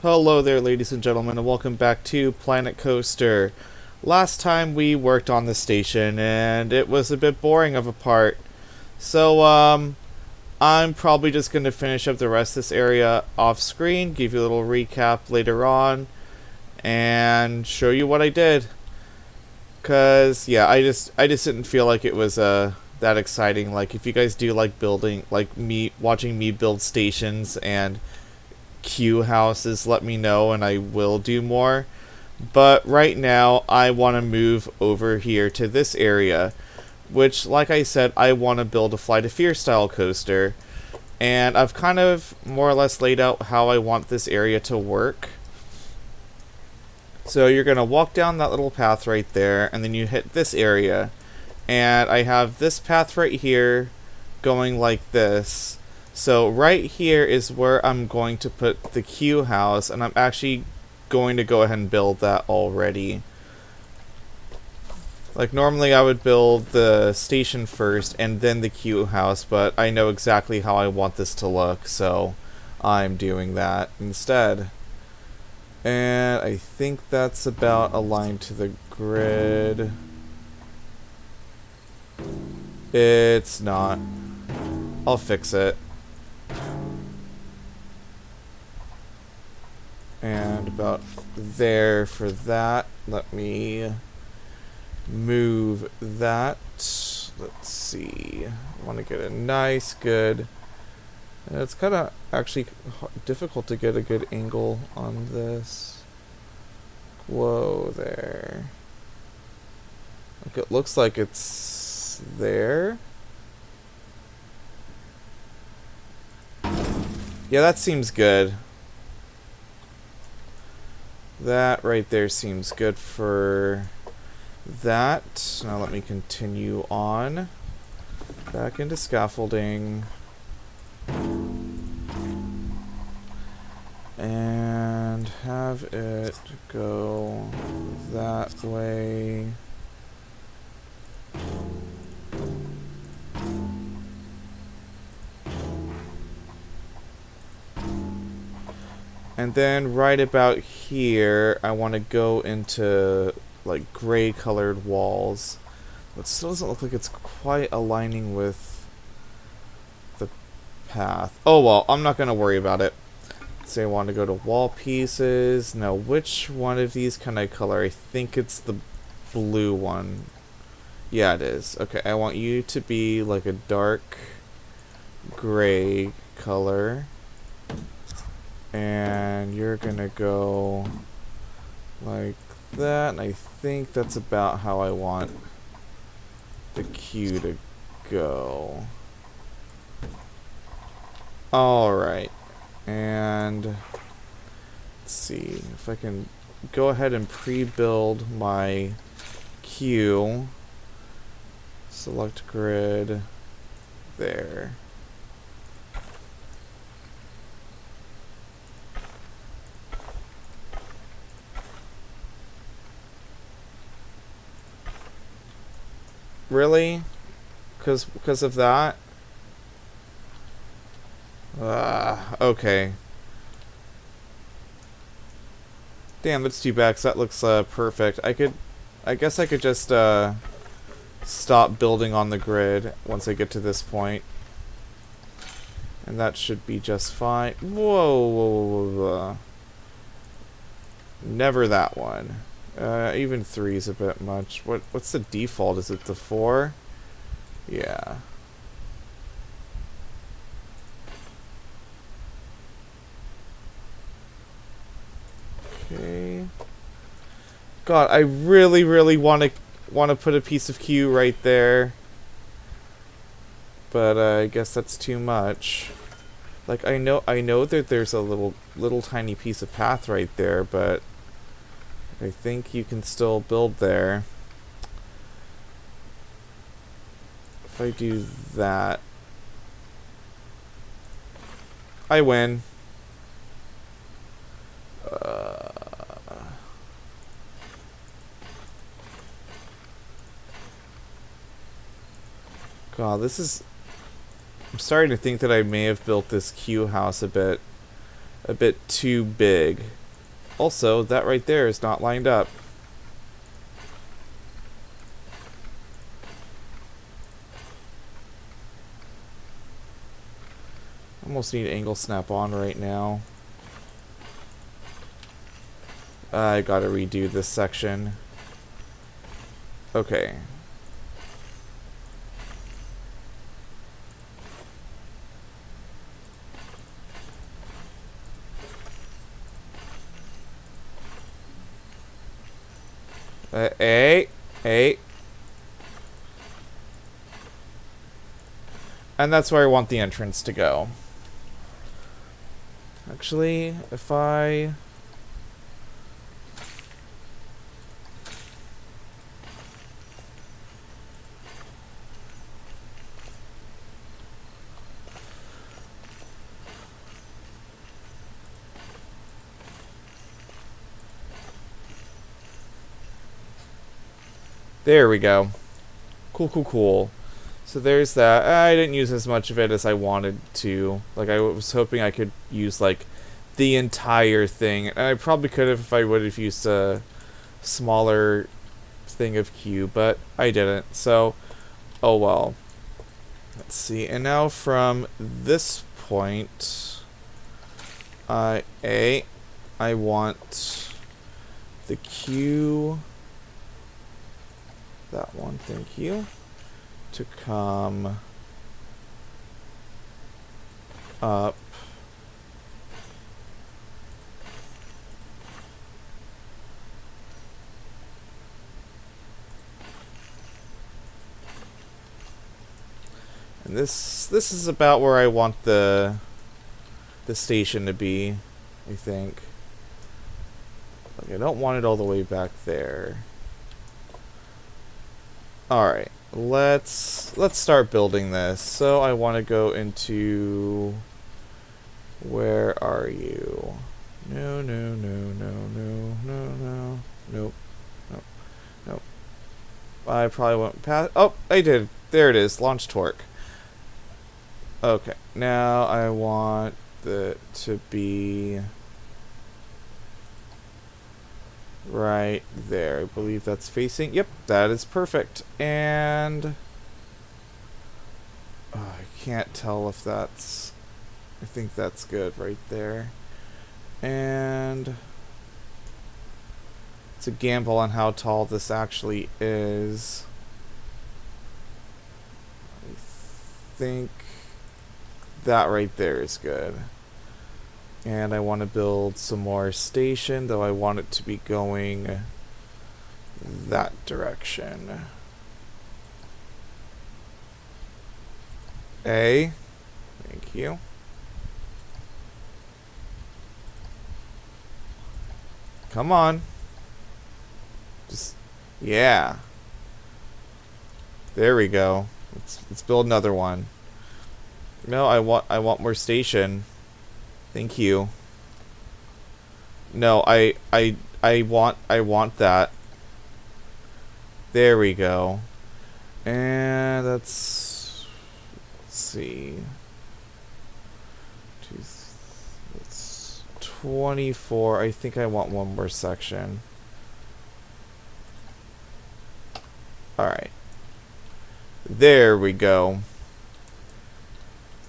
Hello there, ladies and gentlemen, and welcome back to Planet Coaster. Last time we worked on the station, and it was a bit boring of a part. So, I'm probably just going to finish up the rest of this area off screen, give you a little recap later on, and show you what I did. Cause yeah, I just didn't feel like it was that exciting. Like if you guys do like building, like me watching me build stations and queue houses, let me know and I will do more. But right now, I want to move over here to this area, which, like I said, I want to build a Flight of Fear style coaster. And I've kind of more or less laid out how I want this area to work. So you're going to walk down that little path right there, and then you hit this area. And I have this path right here going like this. So right here is where I'm going to put the queue house, and I'm actually going to go ahead and build that already. Like normally I would build the station first and then the queue house, but I know exactly how I want this to look, so I'm doing that instead. And I think that's about aligned to the grid. It's not. I'll fix it. And about there for that. Let me move that. Let's see. I want to get a nice, good. And it's kind of actually difficult to get a good angle on this. Whoa, there. Like it looks like it's there. Yeah, that seems good. That right there seems good for that. Now let me continue on. Back into scaffolding. And have it go that way. And then right about here, I want to go into like gray colored walls. But it still doesn't look like it's quite aligning with the path. Oh well, I'm not going to worry about it. So I want to go to wall pieces. Now which one of these can I color? I think it's the blue one. Yeah, it is. Okay, I want you to be like a dark gray color. And you're gonna go like that, and I think that's about how I want the queue to go. Alright, and let's see if I can go ahead and pre-build my queue. Select grid there. Really? Because of that? Okay. Damn, that's too bad, 'cause that looks perfect. I guess I could just stop building on the grid once I get to this point. And that should be just fine. Whoa, whoa, whoa, whoa. Never that one. Even 3 is a bit much. What's the default? Is it the 4? Yeah. Okay. God, I really, really want to put a piece of queue right there, but I guess that's too much. Like I know that there's a little tiny piece of path right there, but I think you can still build there. If I do that, I win. God, this is... I'm starting to think that I may have built this queue house a a bit too big. Also, that right there is not lined up. Almost need angle snap on right now. I gotta redo this section. Okay. Hey. And that's where I want the entrance to go. Actually, if I... There we go. Cool. So there's that. I didn't use as much of it as I wanted to. Like, I was hoping I could use, like, the entire thing. And I probably could have if I would have used a smaller thing of Q, but I didn't. So, oh well. Let's see. And now from this point, I want the Q... That one, thank you. To come up. And this is about where I want the station to be, I think. Like, I don't want it all the way back there. Alright, let's start building this. So I want to go into... Where are you? No. Nope. I probably went past... Oh, I did. There it is. Launch torque. Okay, now I want it to be... right there. I believe that's facing... Yep, that is perfect. And... oh, I can't tell if that's... I think that's good right there. And... it's a gamble on how tall this actually is. I think that right there is good. And I want to build some more station, though I want it to be going that direction. Thank you. Come on. Just, yeah. There we go. Let's build another one. No, I want more station. Thank you. No, I want that. There we go. And let's see. It's 24. I think I want one more section. Alright. There we go.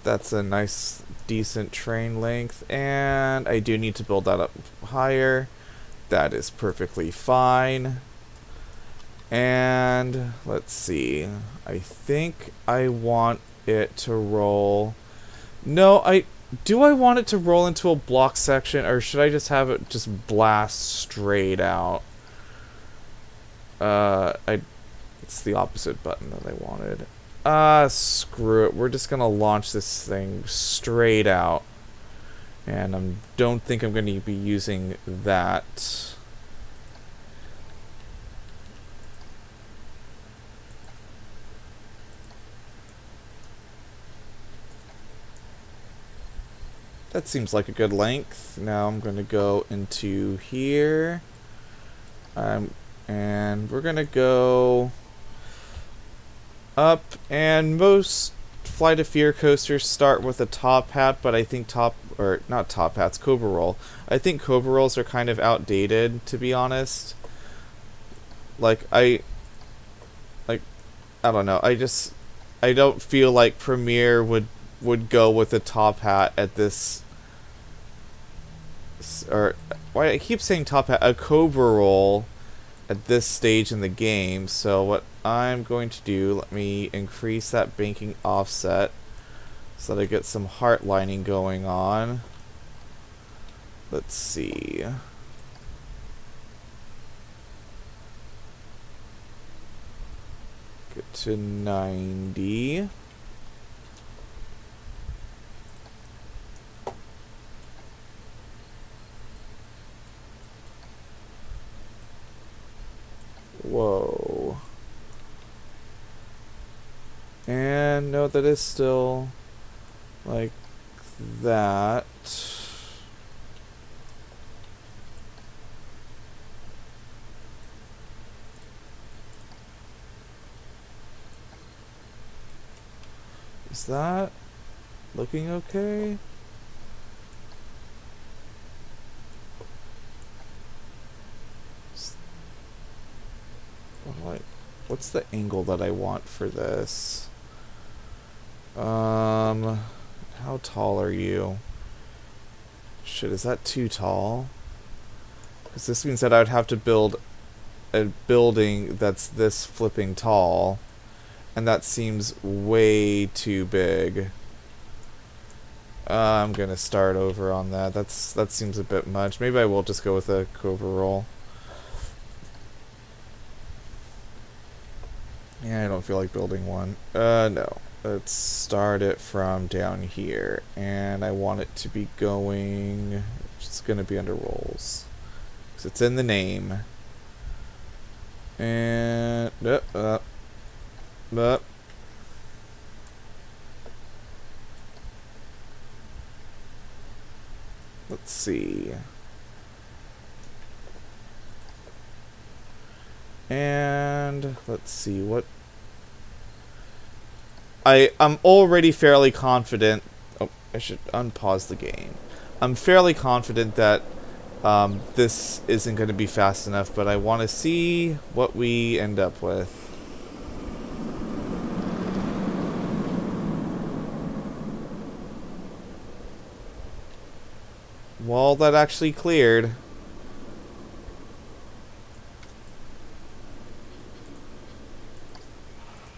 That's a nice, decent train length. And I do need to build that up higher. That is perfectly fine. And let's see. I think I want it to roll. No, do I want it to roll into a block section, or should I just have it just blast straight out? It's the opposite button that I wanted. Screw it. We're just gonna launch this thing straight out. And I don't think I'm gonna be using that. That seems like a good length. Now I'm gonna go into here. And we're gonna go up, and most Flight of Fear coasters start with a top hat, but I think or not top hats, Cobra Roll. I think Cobra Rolls are kind of outdated, to be honest. Like, I don't know. I don't feel like Premiere would go with a top hat at this, or why I keep saying top hat, a Cobra Roll at this stage in the game. So what I'm going to do, let me increase that banking offset so that I get some heart lining going on. Let's see. Get to 90. Whoa. And no, that is still like that. Is that looking okay? What's the angle that I want for this? How tall are you? Shit, is that too tall? Because this means that I would have to build a building that's this flipping tall. And that seems way too big. I'm gonna start over on that. That seems a bit much. Maybe I will just go with a Cobra Roll. Yeah, I don't feel like building one. No. Let's start it from down here. And I want it to be going... It's gonna be under rolls. Because it's in the name. And... Let's see. And let's see what I'm already fairly confident. Oh, I should unpause the game. I'm fairly confident that this isn't going to be fast enough, but I want to see what we end up with. Well, that actually cleared.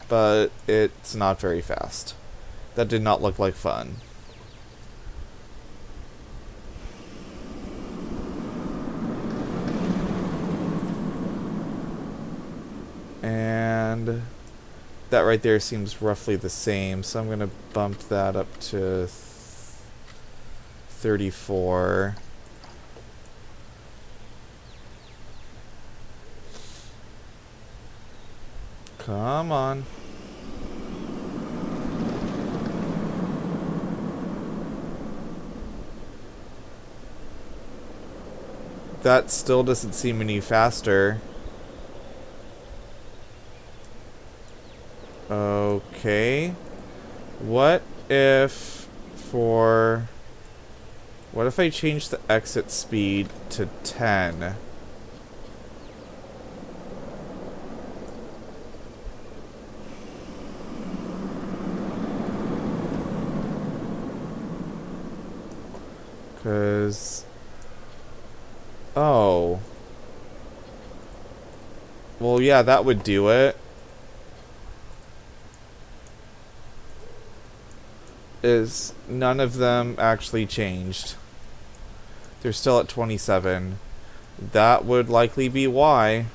But it's not very fast. That did not look like fun. And that right there seems roughly the same, so I'm going to bump that up to 34. Come on. That still doesn't seem any faster. Okay. What if I change the exit speed to 10? Because... Oh. Well, yeah, that would do it. Is none of them actually changed. They're still at 27. That would likely be why.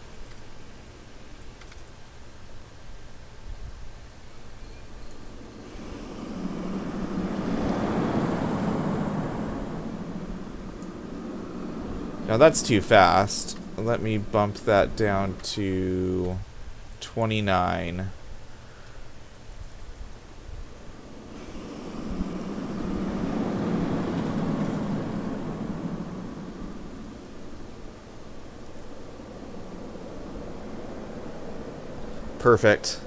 Now that's too fast. Let me bump that down to 29. Perfect.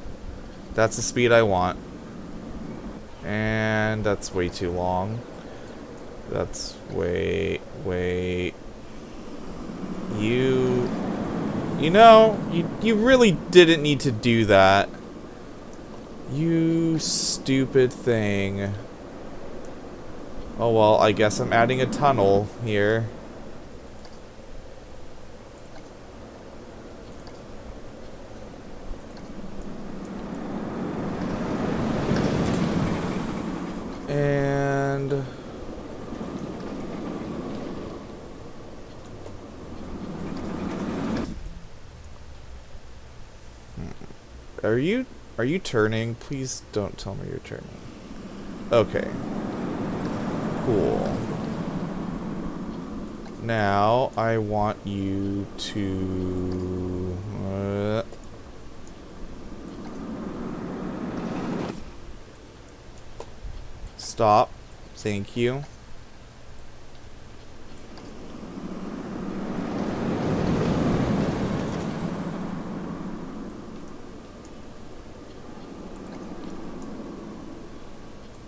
That's the speed I want. And that's way too long. That's... wait, wait. You know, you really didn't need to do that. You stupid thing. Oh well, I guess I'm adding a tunnel here. And... Are you turning? Please don't tell me you're turning. Okay. Cool. Now, I want you to... stop. Thank you.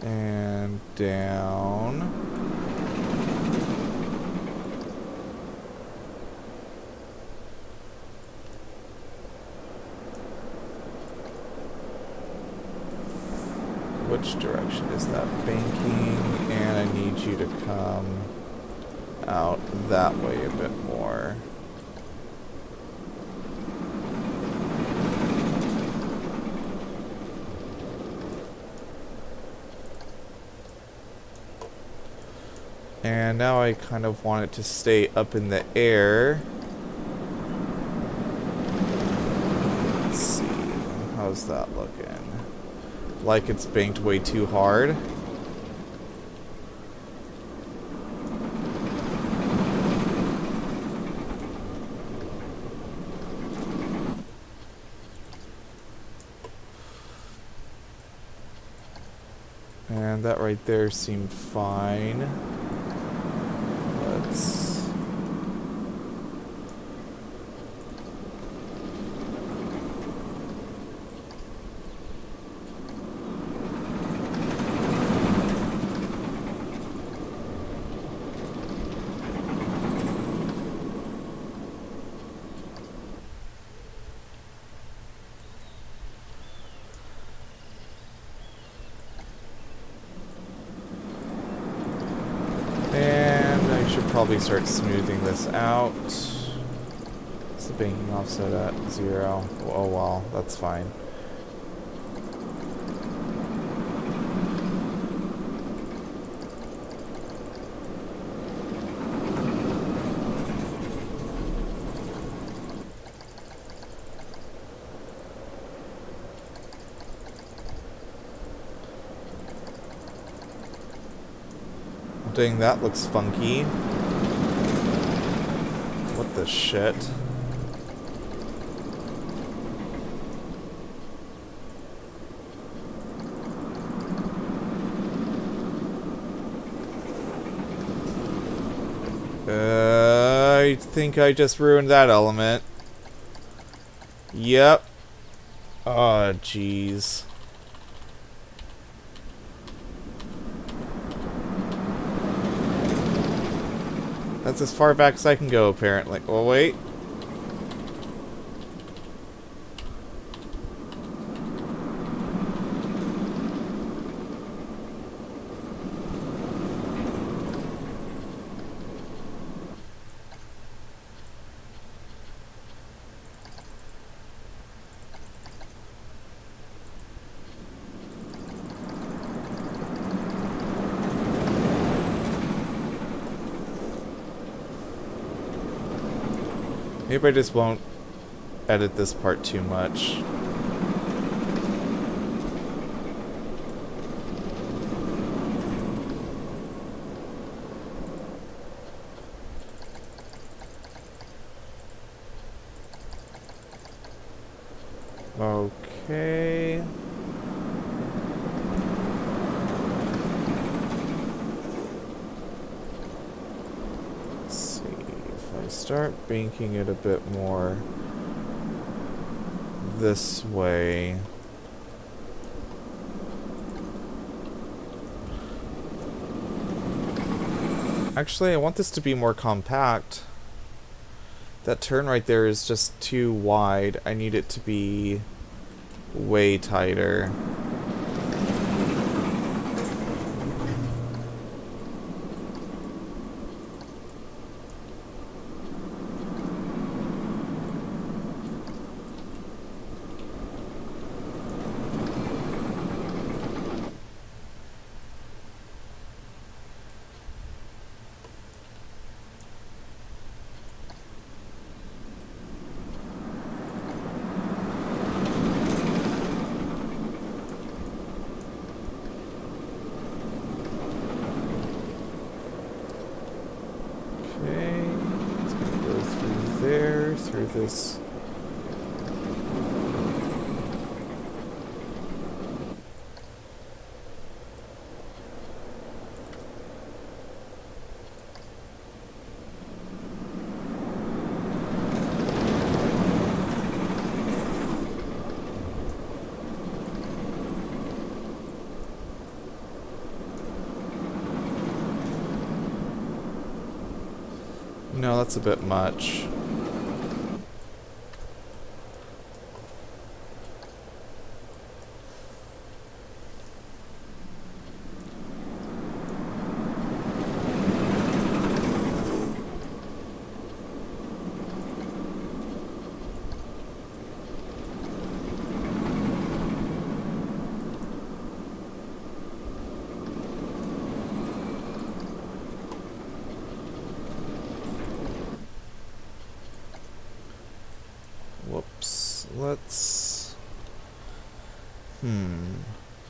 And down. Which direction is that? Banking, and I need you to come out that way a bit more. And now I kind of want it to stay up in the air. Let's see. How's that looking? Like it's banked way too hard. And that right there seemed fine. Let's... probably start smoothing this out. Is the banking offset at 0? Oh well, that's fine. Dang, that looks funky. What the shit? I think I just ruined that element. Yep. Oh, jeez. That's as far back as I can go, apparently. Oh, wait. Maybe I just won't edit this part too much. Okay. Start banking it a bit more this way. Actually, I want this to be more compact. That turn right there is just too wide. I need it to be way tighter. Through this. No, that's a bit much. Whoops. Let's...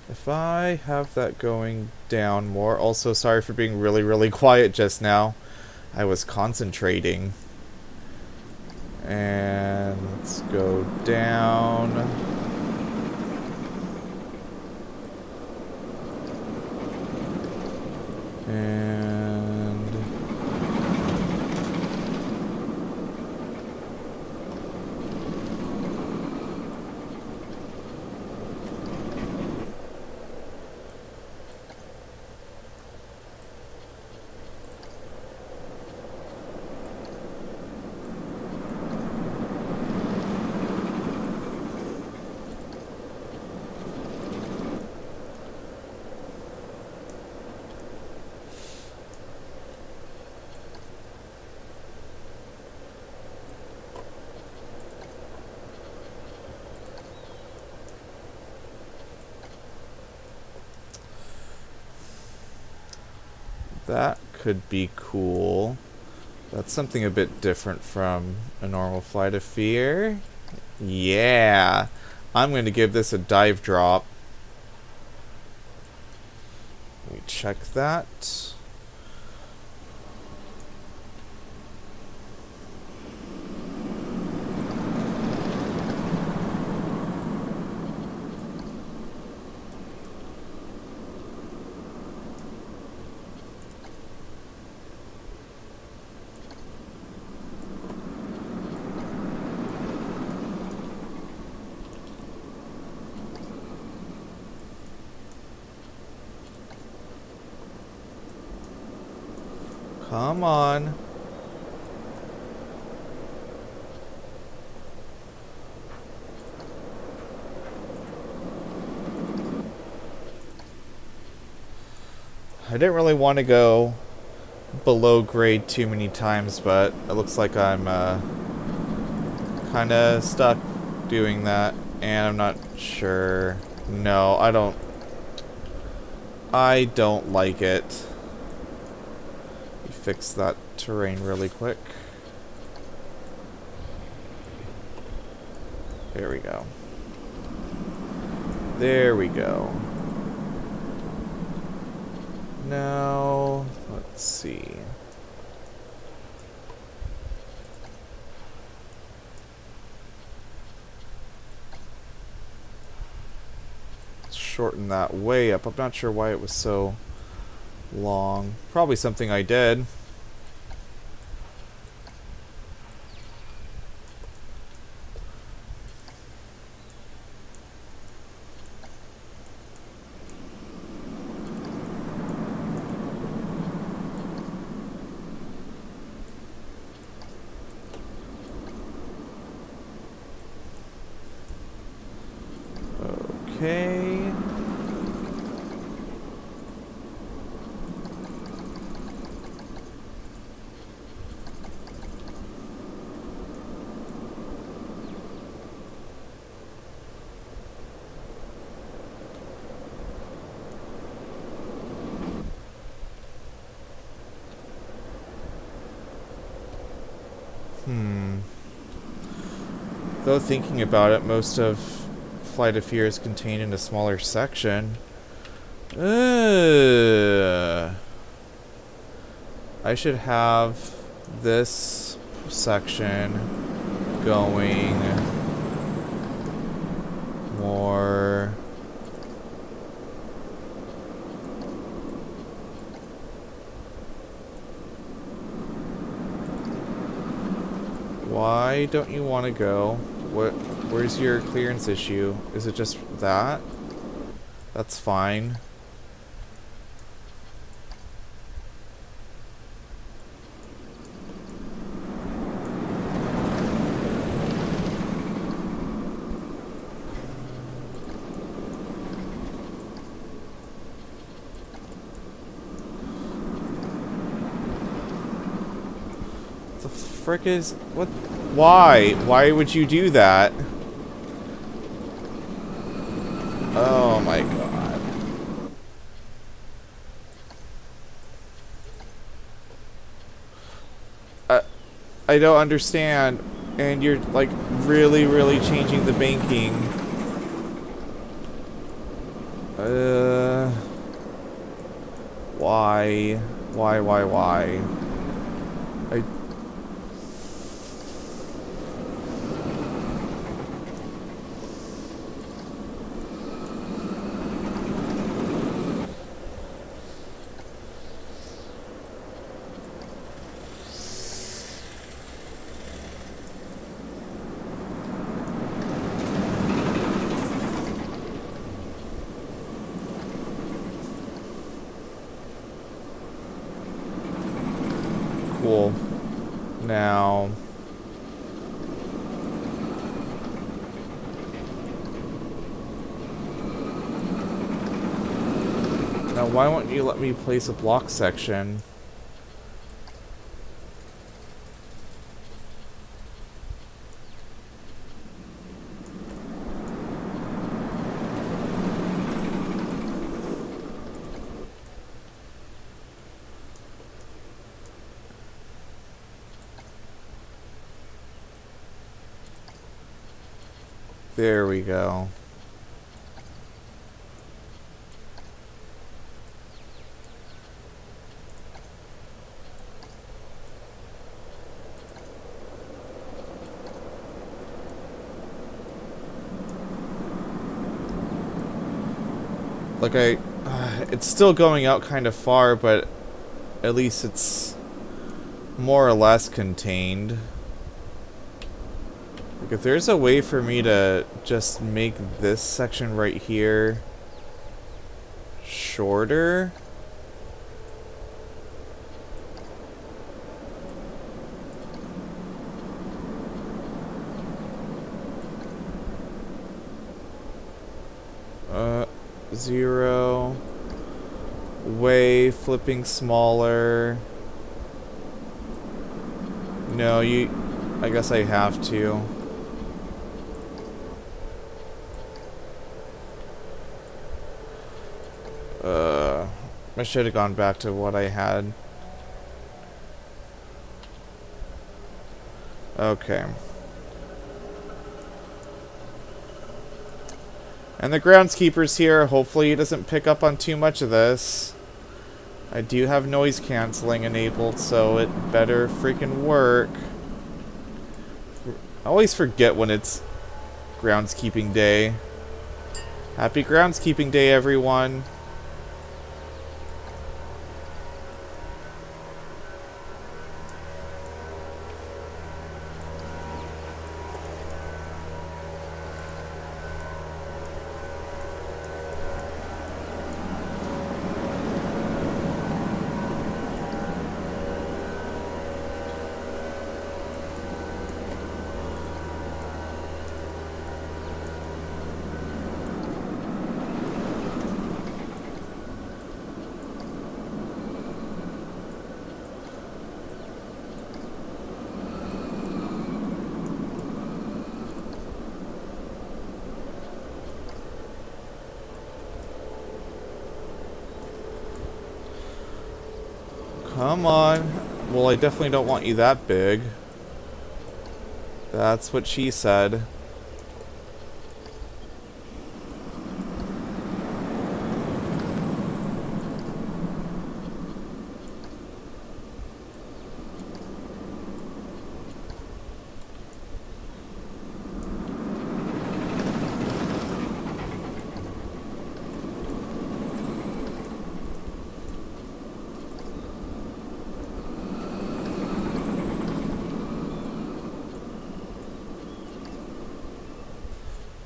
If I have that going down more... Also, sorry for being really, really quiet just now. I was concentrating. And let's go down. And... that could be cool. That's something a bit different from a normal Flight of Fear. Yeah! I'm going to give this a dive drop. Let me check that. Come on. I didn't really want to go below grade too many times, but it looks like I'm kind of stuck doing that, and I'm not sure. No, I don't like it. Fix that terrain really quick. There we go. There we go. Now, let's see. Let's shorten that way up. I'm not sure why it was so long. Probably something I did. Okay. Though thinking about it, most of Flight of Fear is contained in a smaller section. I should have this section going more... Why don't you want to go? Where's your clearance issue? Is it just that? That's fine. The frick is... What? Why? Why would you do that? Oh my god. I don't understand. And you're, like, really, really changing the banking. Why? Why? I... Cool. Now... Now, why won't you let me place a block section? There we go. Like it's still going out kind of far, but at least it's more or less contained. Like, if there's a way for me to just make this section right here shorter. Zero. Way flipping smaller. No, I guess I have to. I should have gone back to what I had. Okay. And the groundskeeper's here. Hopefully he doesn't pick up on too much of this. I do have noise canceling enabled, so it better freaking work. I always forget when it's groundskeeping day. Happy groundskeeping day, everyone. Come on. Well, I definitely don't want you that big. That's what she said.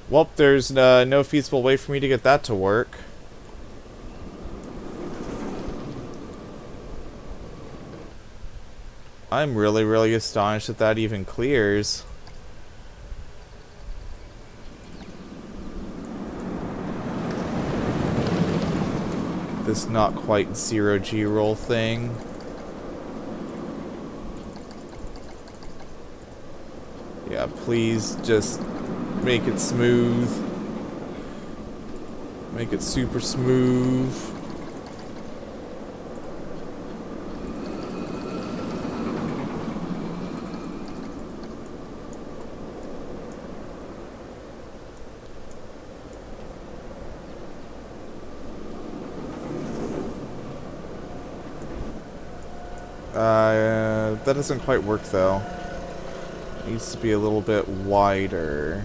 Well, there's no feasible way for me to get that to work. I'm really, really astonished that that even clears. This not quite zero G roll thing. Yeah, please just make it smooth. Make it super smooth. That doesn't quite work though. It needs to be a little bit wider.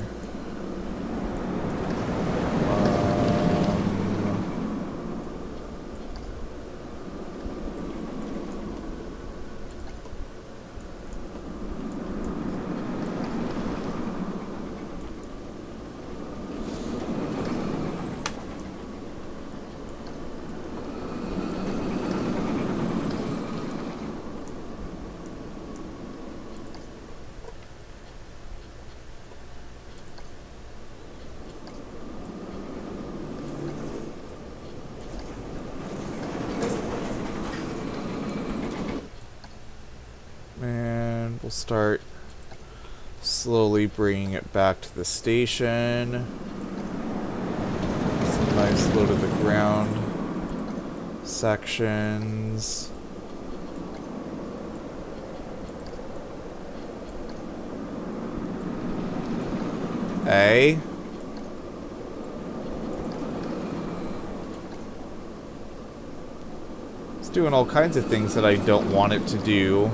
And we'll start slowly bringing it back to the station. Some nice low to the ground sections. Hey. It's doing all kinds of things that I don't want it to do.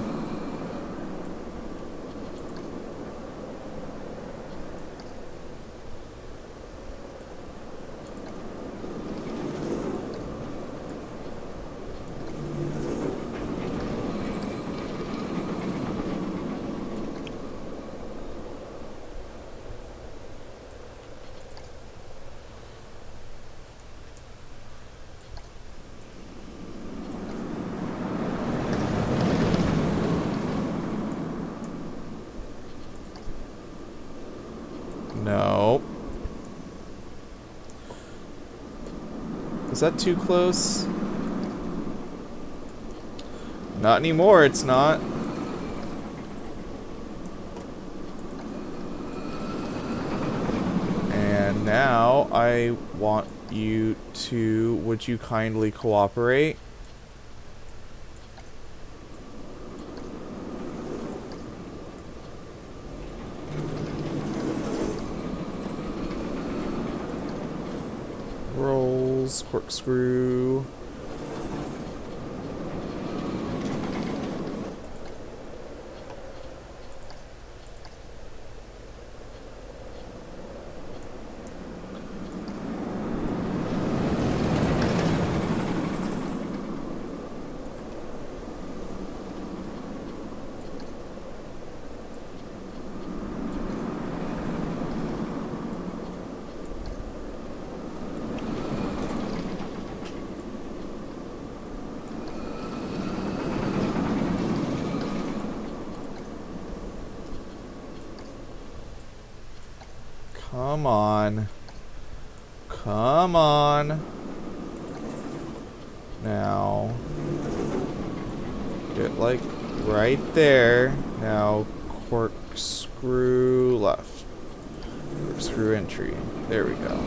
No. Is that too close? Not anymore, it's not. And now I want you to, would you kindly cooperate? Rolls, corkscrew. Come on. Come on. Now. Get like right there. Now corkscrew left. Corkscrew entry. There we go.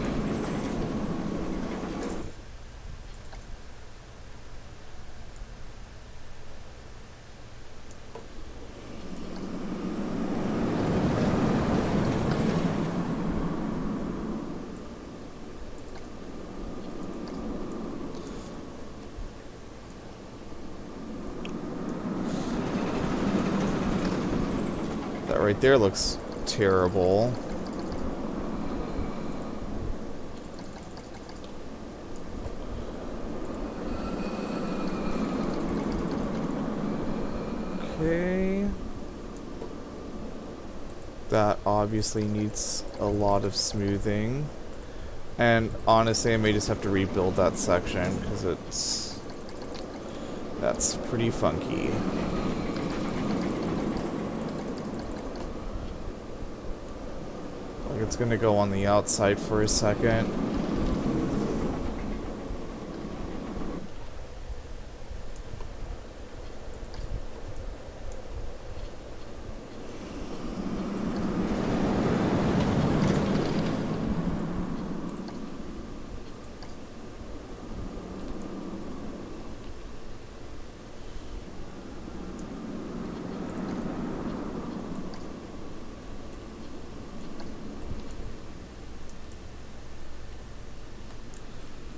That right there looks terrible. Okay. That obviously needs a lot of smoothing. And honestly, I may just have to rebuild that section because that's pretty funky. Like it's gonna go on the outside for a second.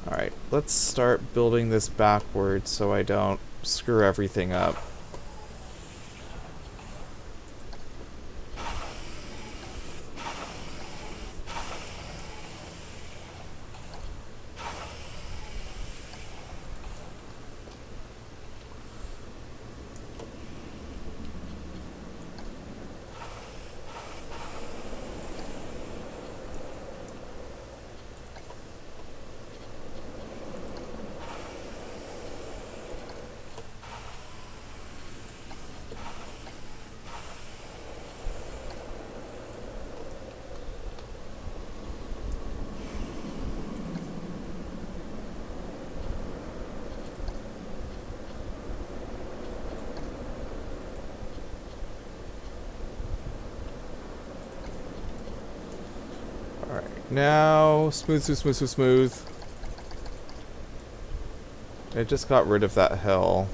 Alright, let's start building this backwards so I don't screw everything up. Now, smooth, smooth, smooth, smooth, smooth. I just got rid of that hill.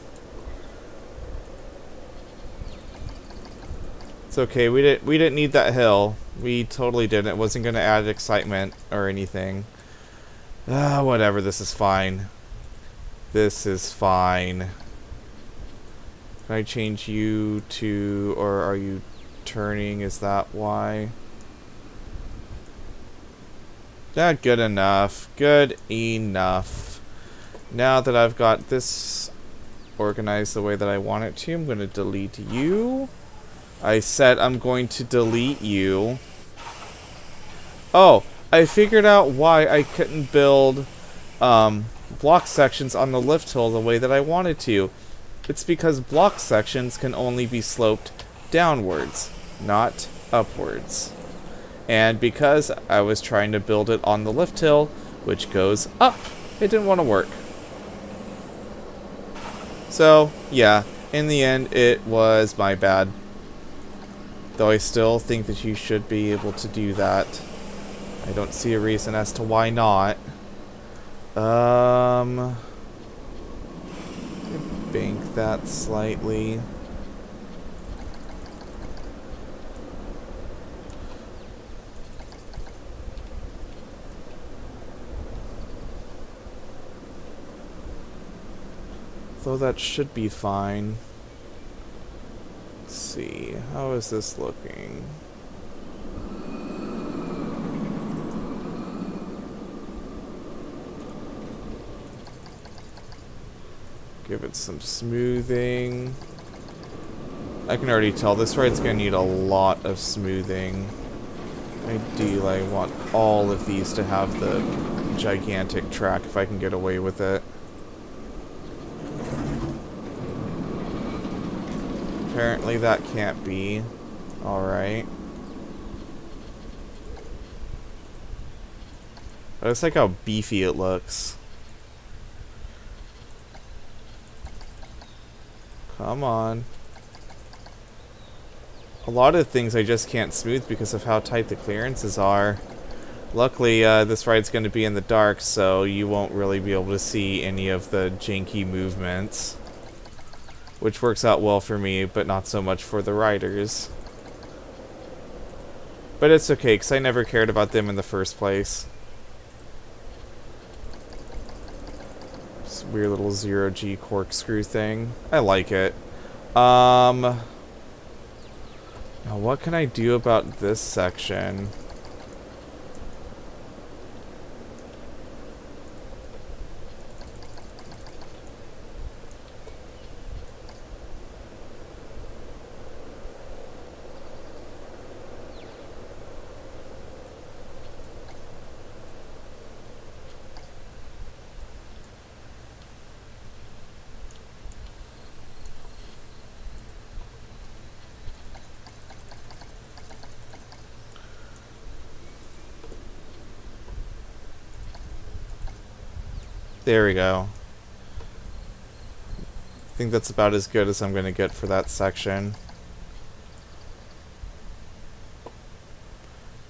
It's okay, we didn't need that hill. We totally didn't. It wasn't gonna add excitement or anything. Ah, whatever, this is fine. This is fine. Can I change you to, or are you turning? Is that why? That good enough. Good enough. Now that I've got this organized the way that I want it to, I'm going to delete you. I said I'm going to delete you. Oh, I figured out why I couldn't build block sections on the lift hill the way that I wanted to. It's because block sections can only be sloped downwards, not upwards. And because I was trying to build it on the lift hill, which goes up, it didn't want to work. So, yeah, in the end, it was my bad. Though I still think that you should be able to do that. I don't see a reason as to why not. Bank that slightly. Though that should be fine. Let's see, how is this looking? Give it some smoothing. I can already tell this ride's gonna need a lot of smoothing. Ideally, I want all of these to have the gigantic track if I can get away with it. Apparently that can't be. Alright. I just like how beefy it looks. Come on. A lot of things I just can't smooth because of how tight the clearances are. Luckily, this ride's going to be in the dark, so you won't really be able to see any of the janky movements. Which works out well for me, but not so much for the riders. But it's okay, because I never cared about them in the first place. This weird little zero-G corkscrew thing. I like it. Now, what can I do about this section? There we go. I think that's about as good as I'm going to get for that section.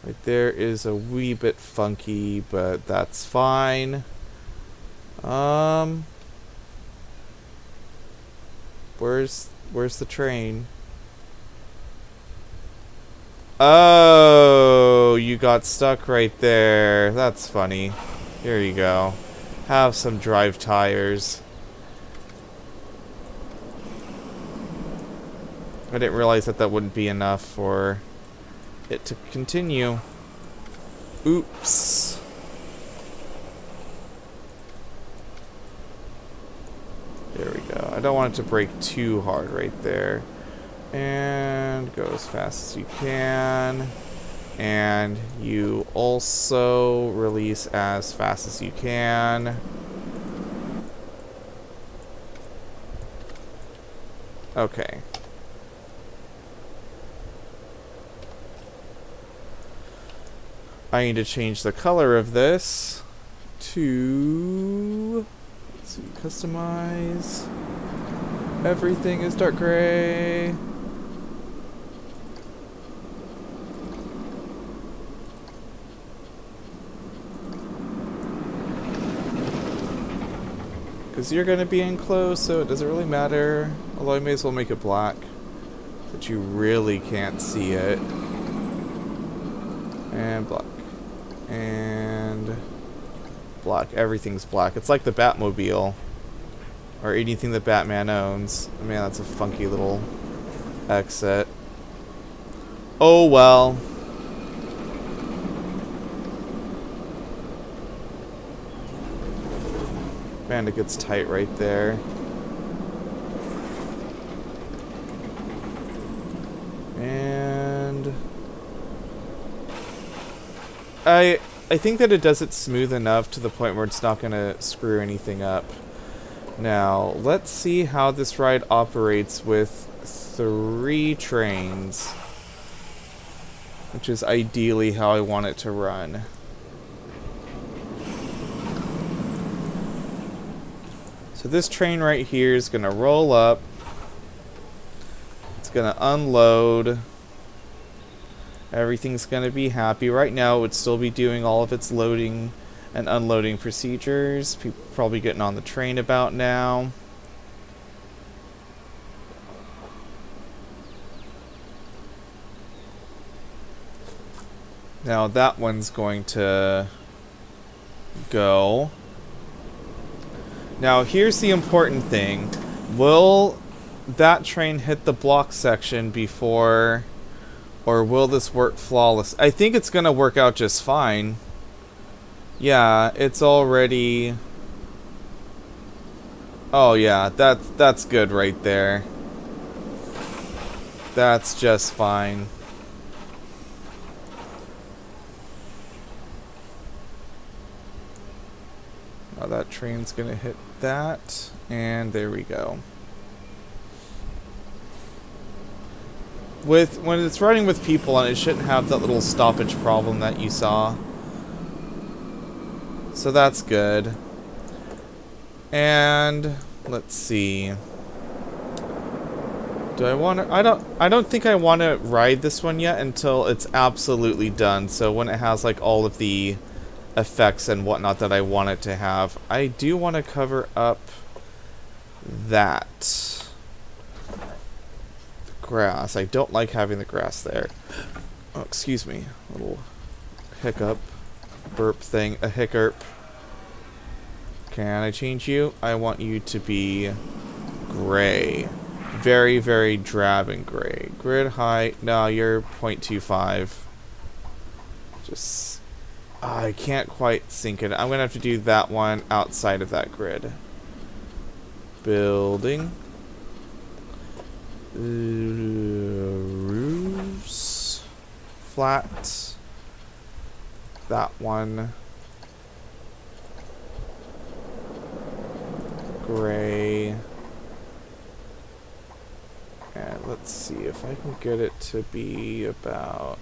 Right there is a wee bit funky, but that's fine. Where's the train? Oh, you got stuck right there. That's funny. Here you go. Have some drive tires. I didn't realize that that wouldn't be enough for it to continue. Oops. There we go. I don't want it to break too hard right there. And go as fast as you can. And you also release as fast as you can. Okay. I need to change the color of this to, let's see, customize. Everything is dark gray. Because you're going to be enclosed, so it doesn't really matter. Although I may as well make it black, so that you really can't see it. And black. And black. Everything's black. It's like the Batmobile. Or anything that Batman owns. Man, that's a funky little exit. Oh well. Man, it gets tight right there. And I think that it does it smooth enough to the point where it's not going to screw anything up. Now, let's see how this ride operates with 3 trains, which is ideally how I want it to run. So this train right here is going to roll up. It's going to unload. Everything's going to be happy. Right now, it would still be doing all of its loading and unloading procedures. People probably getting on the train about now. Now that one's going to go. Now here's the important thing. Will that train hit the block section before, or will this work flawless? I think it's going to work out just fine. Yeah, it's already... Oh yeah, that's good right there. That's just fine. Now that train's gonna hit that, and there we go. When it's running with people on it, shouldn't have that little stoppage problem that you saw. So that's good. And let's see. Do I want to? I don't think I want to ride this one yet until it's absolutely done. So when it has like all of the effects and whatnot that I want it to have. I do want to cover up that. The grass. I don't like having the grass there. Oh, excuse me. A little hiccup. Burp thing. A hiccup. Can I change you? I want you to be gray. Very, very drab and gray. Grid height, no, you're 0.25. Just, I can't quite sync it. I'm gonna have to do that one outside of that grid. Building. Roofs. Flat. That one. Gray. And let's see if I can get it to be about...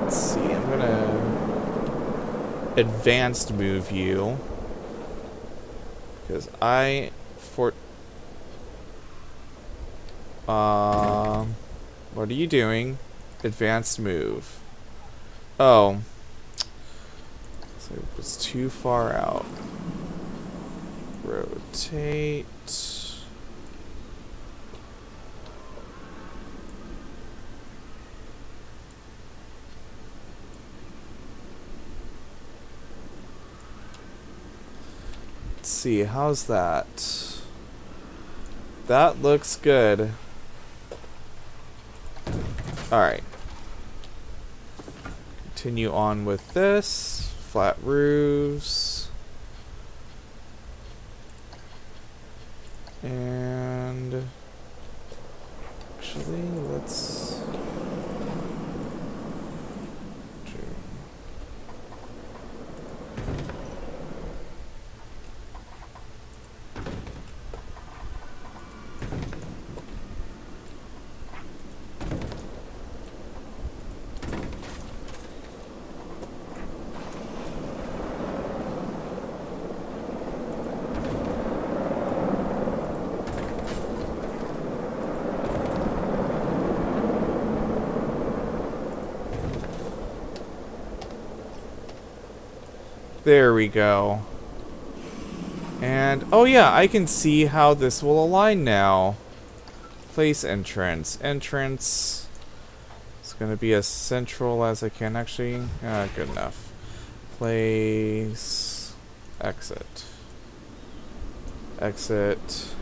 Let's see, I'm gonna advanced move you. Because what are you doing? Advanced move. Oh. So it was too far out. Rotate. Let's see, how's that? That looks good. Alright. Continue on with this. Flat roofs. And actually, let's there we go. And, oh yeah, I can see how this will align now. Place entrance. Entrance. It's going to be as central as I can, actually. Good enough. Place. Exit. Exit.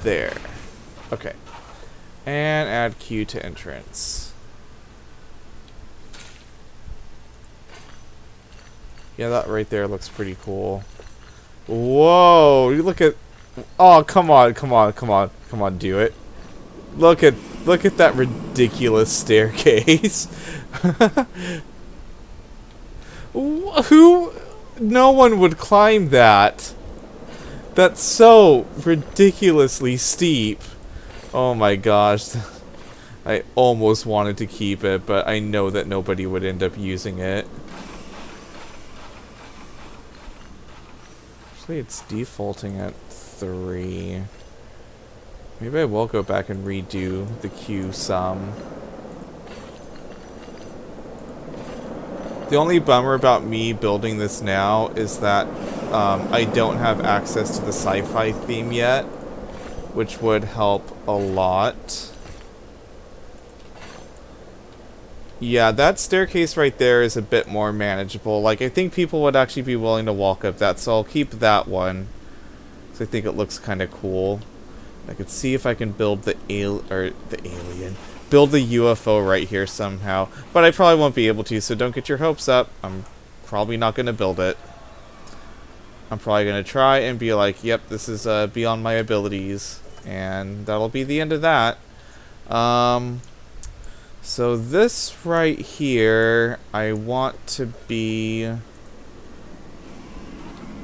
There. Okay. And add queue to entrance. Yeah, that right there looks pretty cool. Whoa! You look at... Oh, come on, come on, come on. Come on, do it. Look at that ridiculous staircase. Who... No one would climb that. That's so ridiculously steep. Oh my gosh. I almost wanted to keep it, but I know that nobody would end up using it. Actually, it's defaulting at 3. Maybe I will go back and redo the queue some. The only bummer about me building this now is that I don't have access to the sci-fi theme yet, which would help a lot. Yeah, that staircase right there is a bit more manageable. Like, I think people would actually be willing to walk up that, so I'll keep that one. Because I think it looks kind of cool. I could see if I can build the alien. Build the UFO right here somehow. But I probably won't be able to, so don't get your hopes up. I'm probably not going to build it. I'm probably going to try and be like, yep, this is beyond my abilities. And that'll be the end of that. So this right here, I want to be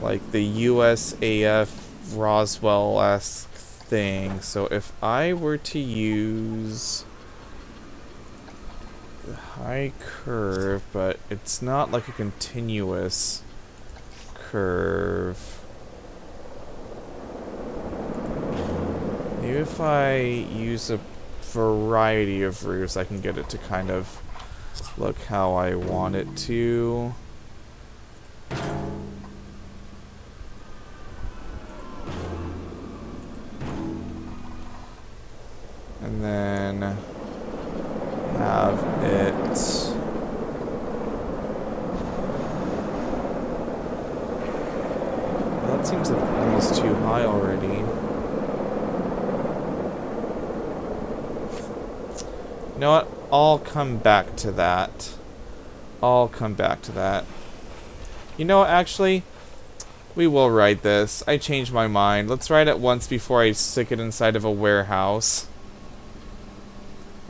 like the USAF Roswell-esque thing. So if I were to use the high curve, but it's not like a continuous curve. Maybe if I use a variety of roofs, I can get it to kind of look how I want it to. And then have it that seems like almost too high already. You know what? I'll come back to that. I'll come back to that. You know what, actually? We will ride this. I changed my mind. Let's ride it once before I stick it inside of a warehouse.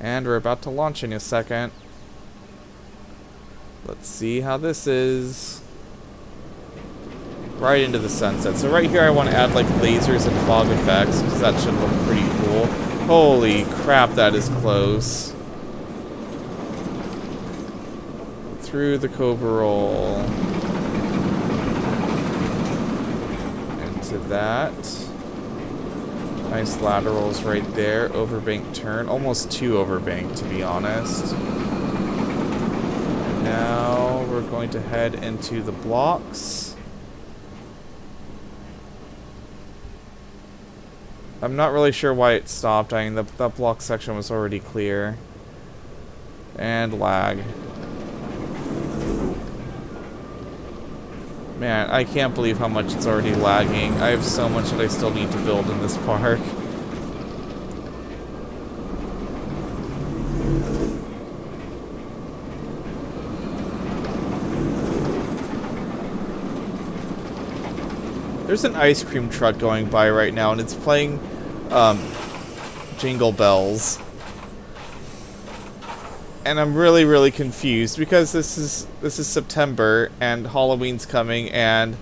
And we're about to launch in a second. Let's see how this is. Right into the sunset. So right here I want to add like lasers and fog effects, because that should look pretty cool. Holy crap, that is close. Through the Cobra roll. Into that. Nice laterals right there. Overbank turn. Almost too overbank, to be honest. And now we're going to head into the blocks. I'm not really sure why it stopped. I mean, that block section was already clear. And lag. Man, I can't believe how much it's already lagging. I have so much that I still need to build in this park. There's an ice cream truck going by right now, and it's playing Jingle Bells. And I'm really, really confused because this is September and Halloween's coming and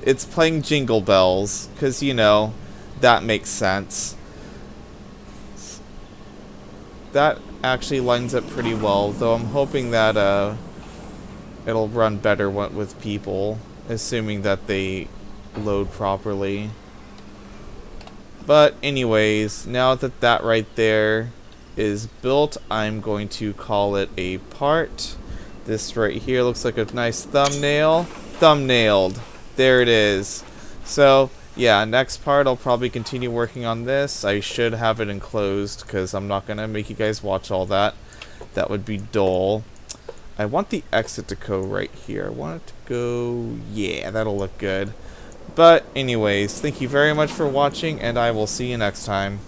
it's playing Jingle Bells because, you know, that makes sense. That actually lines up pretty well, though I'm hoping that it'll run better with people, assuming that they load properly. But anyways, now that right there is built, I'm going to call it a part. This right here looks like a nice thumbnail. Thumbnailed. There it is. So yeah, next part I'll probably continue working on this. I should have it enclosed because I'm not gonna make you guys watch all that. That would be dull. I want the exit to go right here. I want it to go, yeah, that'll look good. But anyways, thank you very much for watching and I will see you next time.